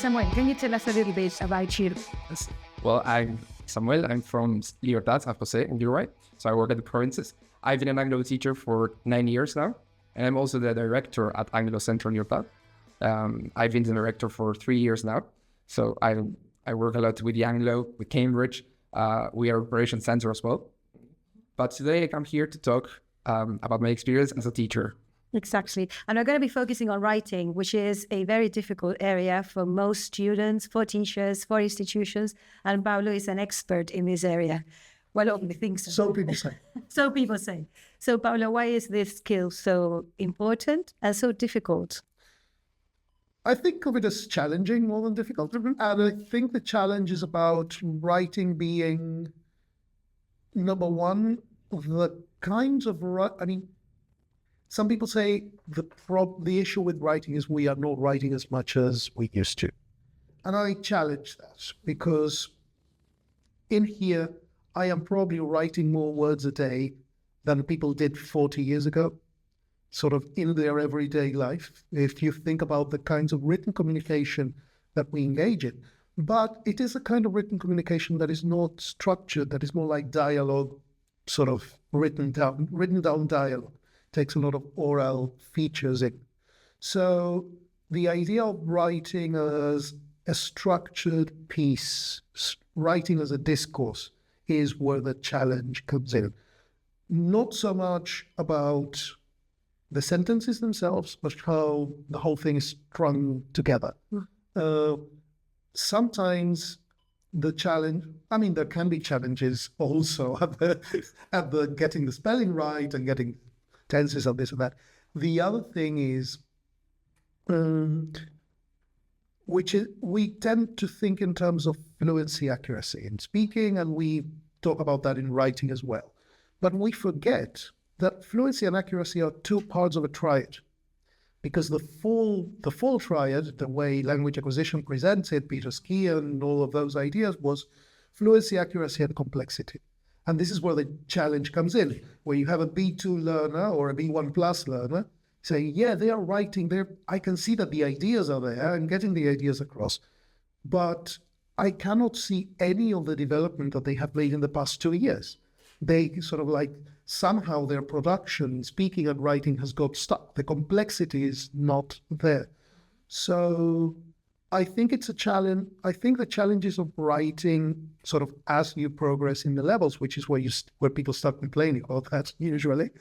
Samuel, can you tell us a little bit about you? Yes. Well, I'm Samuel. I'm from Libertad, Jose, in Uruguay. So I work at the provinces. I've been an Anglo teacher for 9 years now. And I'm also the director at Anglo Central Libertad. I've been the director for 3 years now. So I work a lot with the Anglo, with Cambridge. We are operations center as well. But today I come here to talk about my experience as a teacher. Exactly. And we're going to be focusing on writing, which is a very difficult area for most students, for teachers, for institutions. And Pablo is an expert in this area. Well, only things. So people say. So people say. So Pablo, why is this skill so important and so difficult? I think of it as challenging more than difficult. Mm-hmm. And I think the challenge is about writing being, number one, the kinds of, some people say the issue with writing is we are not writing as much as we used to. And I challenge that because in here, I am probably writing more words a day than people did 40 years ago, sort of in their everyday life, if you think about the kinds of written communication that we engage in. But it is a kind of written communication that is not structured, that is more like dialogue, sort of written down dialogue. Takes a lot of oral features in. So the idea of writing as a structured piece, writing as a discourse, is where the challenge comes in. Not so much about the sentences themselves, but how the whole thing is strung together. Sometimes the challenge, there can be challenges also at the getting the spelling right and getting tenses of this and that. The other thing is, we tend to think in terms of fluency accuracy in speaking, and we talk about that in writing as well. But we forget that fluency and accuracy are two parts of a triad, because the full triad, the way language acquisition presents it, Peter Skier and all of those ideas, was fluency, accuracy, and complexity. And this is where the challenge comes in, where you have a B2 learner or a B1 plus learner saying, yeah, they are writing there. I can see that the ideas are there and getting the ideas across, but I cannot see any of the development that they have made in the past 2 years. They sort of somehow their production, speaking and writing, has got stuck. The complexity is not there. So I think it's a challenge. I think the challenges of writing sort of as you progress in the levels, which is where people start complaining about that usually,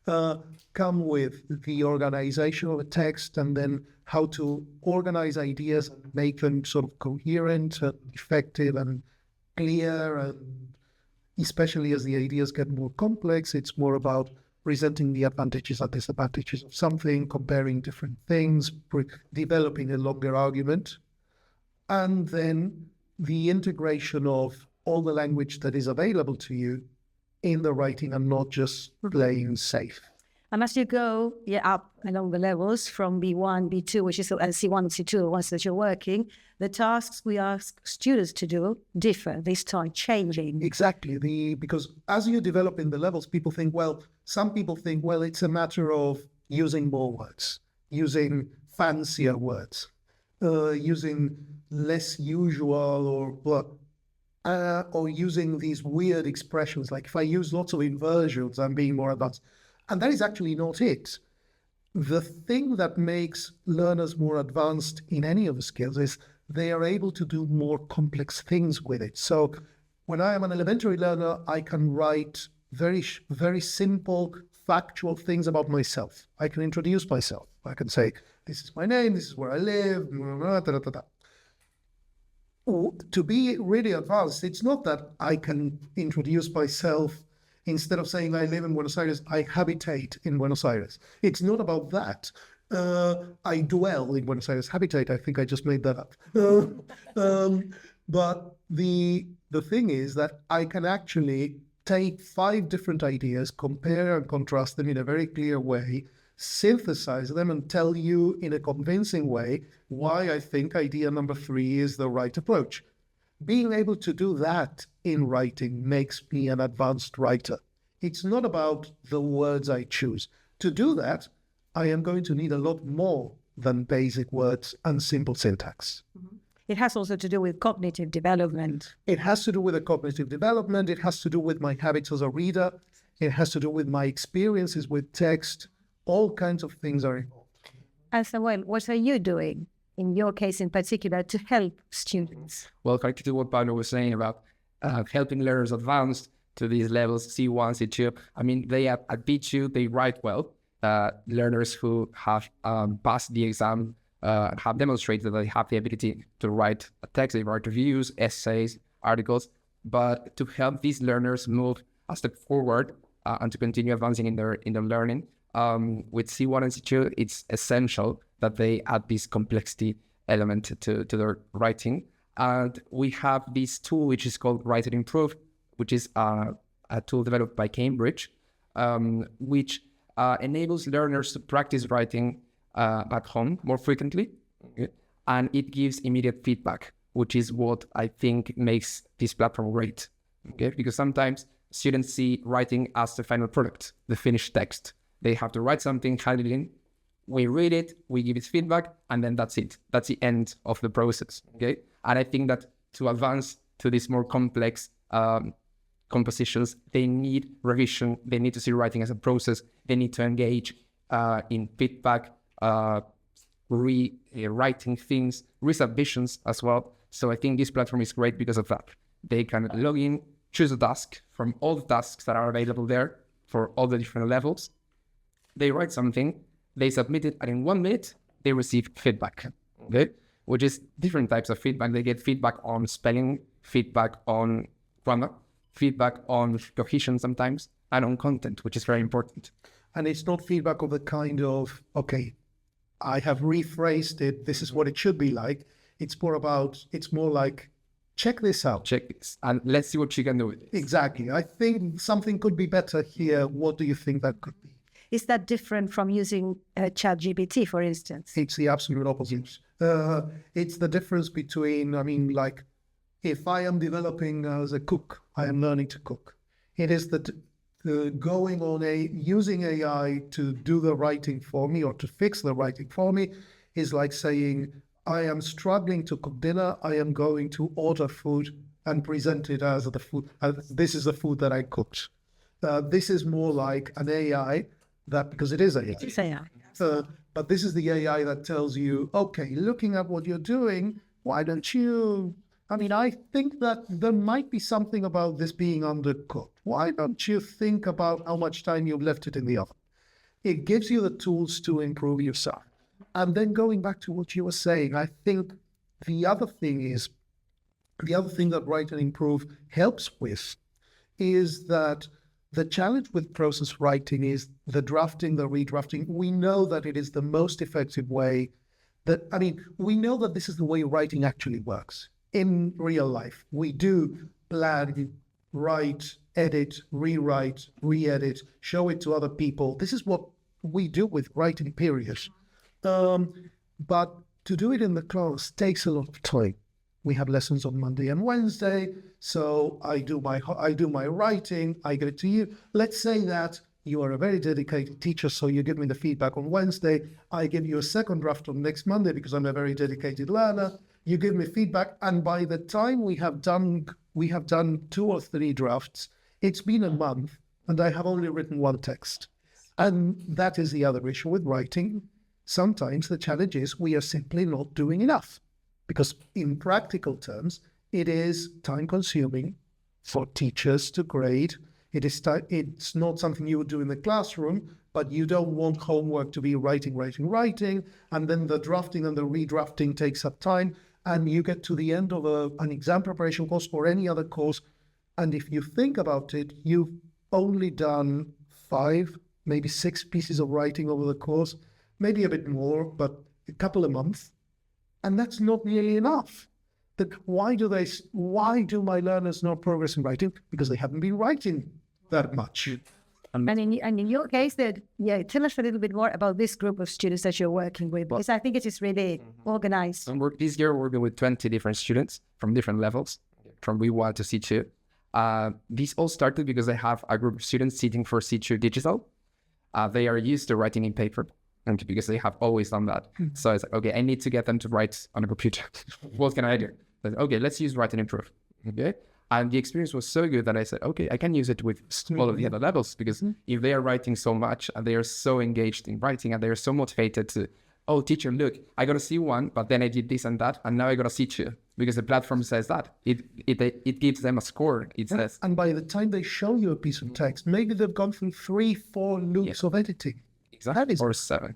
come with the organization of a text and then how to organize ideas and make them sort of coherent and effective and clear. And especially as the ideas get more complex, it's more about presenting the advantages and disadvantages of something, comparing different things, developing a longer argument. And then the integration of all the language that is available to you in the writing and not just playing safe. And as you go up along the levels from B1, B2, which is and C1, C2, the ones that you're working, the tasks we ask students to do differ. They start changing. Exactly. Because as you develop in the levels, some people think, it's a matter of using more words, using fancier words, using less usual or using these weird expressions. Like if I use lots of inversions, I'm being more advanced. And that is actually not it. The thing that makes learners more advanced in any of the skills is they are able to do more complex things with it. So when I am an elementary learner, I can write very, very simple, factual things about myself. I can introduce myself. I can say, this is my name, this is where I live, To be really advanced, it's not that I can introduce myself. Instead of saying I live in Buenos Aires, I habitate in Buenos Aires. It's not about that. I dwell in Buenos Aires. Habitate, I think I just made that up. But the thing is that I can actually take 5 different ideas, compare and contrast them in a very clear way, synthesize them and tell you in a convincing way why I think idea number 3 is the right approach. Being able to do that in writing makes me an advanced writer. It's not about the words I choose. To do that, I am going to need a lot more than basic words and simple syntax. Mm-hmm. it has also to do with cognitive development. It has to do with the cognitive development. It has to do with my habits as a reader. It has to do with my experiences with text. All kinds of things are involved. And Samuel, what are you doing, in your case in particular, to help students? Well, connected to what Pablo was saying about helping learners advance to these levels, C1, C2. I mean, they at B2, they write well. Learners who have passed the exam have demonstrated that they have the ability to write a text, they write reviews, essays, articles. But to help these learners move a step forward and to continue advancing in their learning, with C1 and C2, it's essential that they add this complexity element to their writing. And we have this tool which is called Write and Improve, which is a tool developed by Cambridge, which enables learners to practice writing at home more frequently. Okay? And it gives immediate feedback, which is what I think makes this platform great. Okay? Because sometimes students see writing as the final product, the finished text. They have to write something, hand it in, we read it, we give it feedback, and then that's it. That's the end of the process, okay? And I think that to advance to these more complex compositions, they need revision, they need to see writing as a process, they need to engage in feedback, rewriting things, resubmissions as well. So I think this platform is great because of that. They can log in, choose a task from all the tasks that are available there for all the different levels. They write something, they submit it, and in 1 minute, they receive feedback, okay? Which is different types of feedback. They get feedback on spelling, feedback on grammar, feedback on cohesion sometimes, and on content, which is very important. And it's not feedback of the kind of, okay, I have rephrased it, this is what it should be like. It's more like, check this out. Check this, and let's see what you can do with it. Exactly. I think something could be better here. What do you think that could be? Is that different from using ChatGPT, for instance? It's the absolute opposite. It's the difference between, like, if I am developing as a cook, I am learning to cook. It is using AI to do the writing for me or to fix the writing for me is like saying, I am struggling to cook dinner. I am going to order food and present it as the food. This is the food that I cooked. This is more like an AI because it is AI. It is AI. But this is the AI that tells you, okay, looking at what you're doing, why don't you? I think that there might be something about this being undercooked. Why don't you think about how much time you've left it in the oven? It gives you the tools to improve yourself. And then going back to what you were saying, I think the other thing that Write and Improve helps with is that the challenge with process writing is the drafting, the redrafting. We know that it is the most effective way we know that this is the way writing actually works. In real life, we do plan, write, edit, rewrite, re-edit, show it to other people. This is what we do with writing, period. But to do it in the class takes a lot of time. We have lessons on Monday and Wednesday, so I do my writing, I give it to you. Let's say that you are a very dedicated teacher, so you give me the feedback on Wednesday. I give you a second draft on next Monday because I'm a very dedicated learner. You give me feedback, and by the time we have done 2 or 3 drafts, it's been a month, and I have only written 1 text. And that is the other issue with writing. Sometimes the challenge is we are simply not doing enough, because in practical terms, it is time-consuming for teachers to grade. It's not something you would do in the classroom, but you don't want homework to be writing, and then the drafting and the redrafting takes up time, and you get to the end of an exam preparation course or any other course, and if you think about it, you've only done 5, maybe 6 pieces of writing over the course, maybe a bit more, but a couple of months, and that's not nearly enough. Why do my learners not progress in writing? Because they haven't been writing that much. And in your case, tell us a little bit more about this group of students that you're working with, because I think it is really organized. And this year we're working with 20 different students from different levels, from B1 to C2. This all started because I have a group of students sitting for C2 digital. They are used to writing in paper. and because they have always done that. So it's like, okay, I need to get them to write on a computer. What can I do? But, okay, let's use write and improve. Okay. And the experience was so good that I said, okay, I can use it with all of the other levels, because if they are writing so much and they are so engaged in writing and they are so motivated to, oh, teacher, look, I got a C1, but then I did this and that, and now I got a C2, because the platform says that. It gives them a score. It says. And by the time they show you a piece of text, maybe they've gone through 3-4 loops of editing. Exactly. That is, or 7.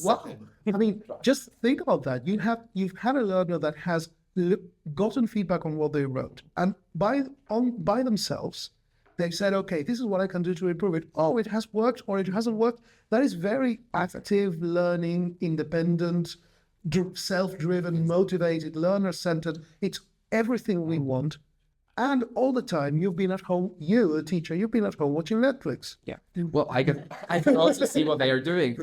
wow. I mean, just think about that. You've had a learner that has gotten feedback on what they wrote, and by themselves, they've said, okay, this is what I can do to improve it. Oh, it has worked or it hasn't worked. That is very active learning, independent, self-driven, motivated, learner-centered. It's everything we want. And all the time you've been at home, you, the teacher, you've been at home watching Netflix. Yeah. Well, I can also see what they are doing.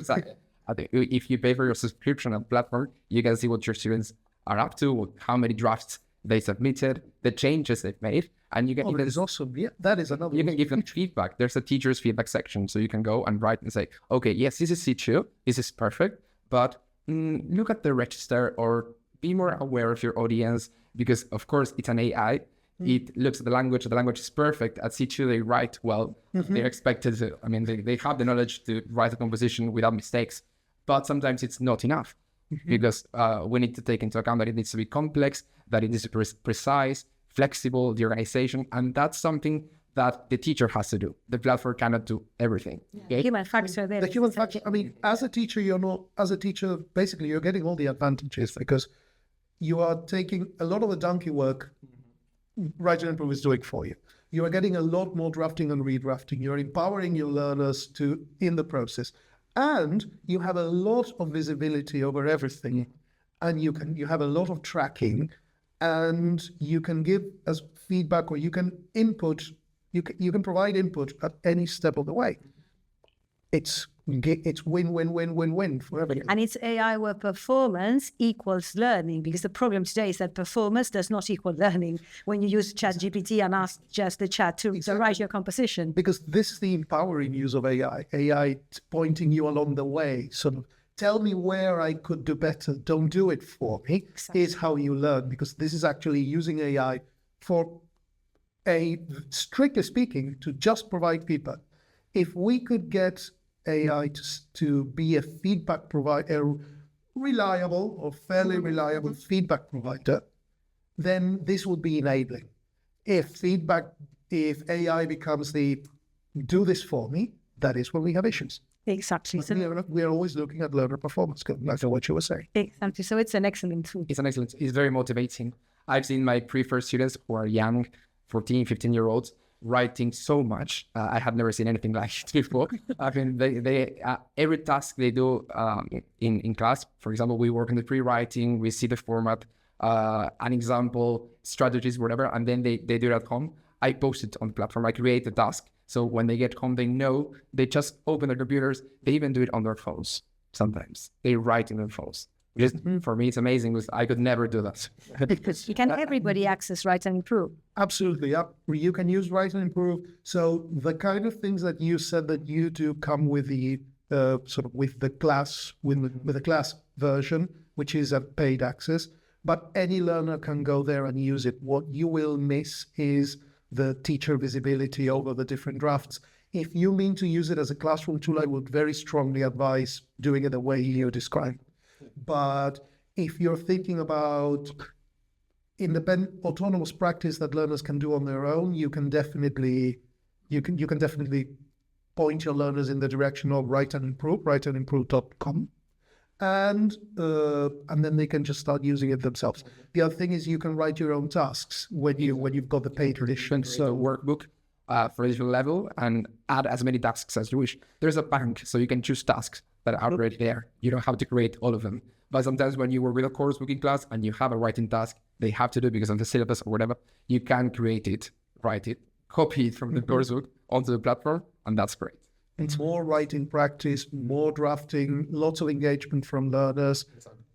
If you pay for your subscription on platform, you can see what your students are up to, how many drafts they submitted, the changes they've made, and you can. That is awesome. Yeah, that is another. You can give them feedback. There's a teacher's feedback section, so you can go and write and say, okay, yes, this is C2, this is perfect, but look at the register or be more aware of your audience, because of course it's an AI. It looks at the language is perfect. At C2, they write well. They're expected to, I mean, they have the knowledge to write a composition without mistakes, but sometimes it's not enough. Because we need to take into account that it needs to be complex, that it needs to be precise, flexible, the organization, and that's something that the teacher has to do. The platform cannot do everything. Okay? Human factor there. The human factor. I mean, as a teacher, basically you're getting all the advantages, because you are taking a lot of the donkey work Write and Improve is doing for you. You are getting a lot more drafting and redrafting. You're empowering your learners in the process. And you have a lot of visibility over everything, and you have a lot of tracking, and you can give as feedback, or you can input. You can provide input at any step of the way. It's win for everyone. And it's AI where performance equals learning, because the problem today is that performance does not equal learning when you use ChatGPT and ask just the chat to write your composition. Because this is the empowering use of AI. AI pointing you along the way, sort of tell me where I could do better, don't do it for me, is how you learn, because this is actually using AI for strictly speaking, to just provide feedback. If we could get AI to be a feedback provider, a reliable or fairly reliable feedback provider, then this would be enabling. If AI becomes the do this for me, that is when we have issues. Exactly. So we're always looking at learner performance, like what you were saying. Exactly. So it's an excellent tool. It's very motivating. I've seen my pre-first students who are young, 14, 15-year-olds, writing so much. I have never seen anything like it before. I mean, they every task they do in class, for example, we work on the pre-writing, we see the format, an example, strategies, whatever, and then they do it at home. I post it on the platform. I create the task. So when they get home, they know, they just open their computers. They even do it on their phones sometimes. They write in their phones. Just, for me, it's amazing because I could never do that. Can everybody access Write and Improve? Absolutely. You can use Write and Improve. So the kind of things that you said that you do come with the with the class version, which is a paid access. But any learner can go there and use it. What you will miss is the teacher visibility over the different drafts. If you mean to use it as a classroom tool, I would very strongly advise doing it the way you described. But if you're thinking about independent, autonomous practice that learners can do on their own, you can definitely point your learners in the direction of Write and Improve, writeandimprove.com, and then they can just start using it themselves. The other thing is you can write your own tasks when you've got the paid edition. So workbook for each level and add as many tasks as you wish. There's a bank, so you can choose tasks that are already there. You don't have to create all of them. But sometimes when you work with a course booking class and you have a writing task, they have to do because of the syllabus or whatever, you can create it, write it, copy it from the course book onto the platform, and that's great. It's more writing practice, more drafting, lots of engagement from learners,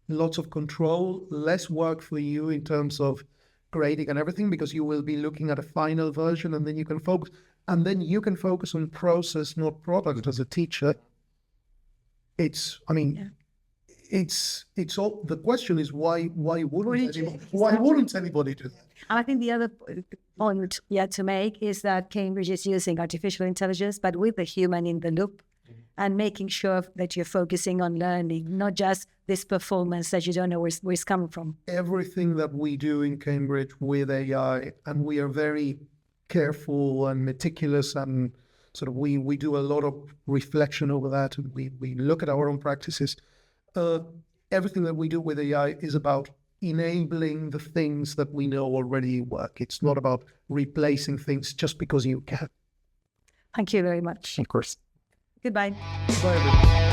lots of control, less work for you in terms of grading and everything, because you will be looking at a final version, and then you can focus on process, not product as a teacher. it's all, the question is why wouldn't anybody do that? And I think the other point yet to make is that Cambridge is using artificial intelligence, but with the human in the loop, and making sure that you're focusing on learning, not just this performance that you don't know where it's coming from. Everything that we do in Cambridge with AI, and we are very careful and meticulous, and sort of we do a lot of reflection over that, and we look at our own practices. Everything that we do with AI is about enabling the things that we know already work. It's not about replacing things just because you can. Thank you very much. Of course. Goodbye. Bye, everybody.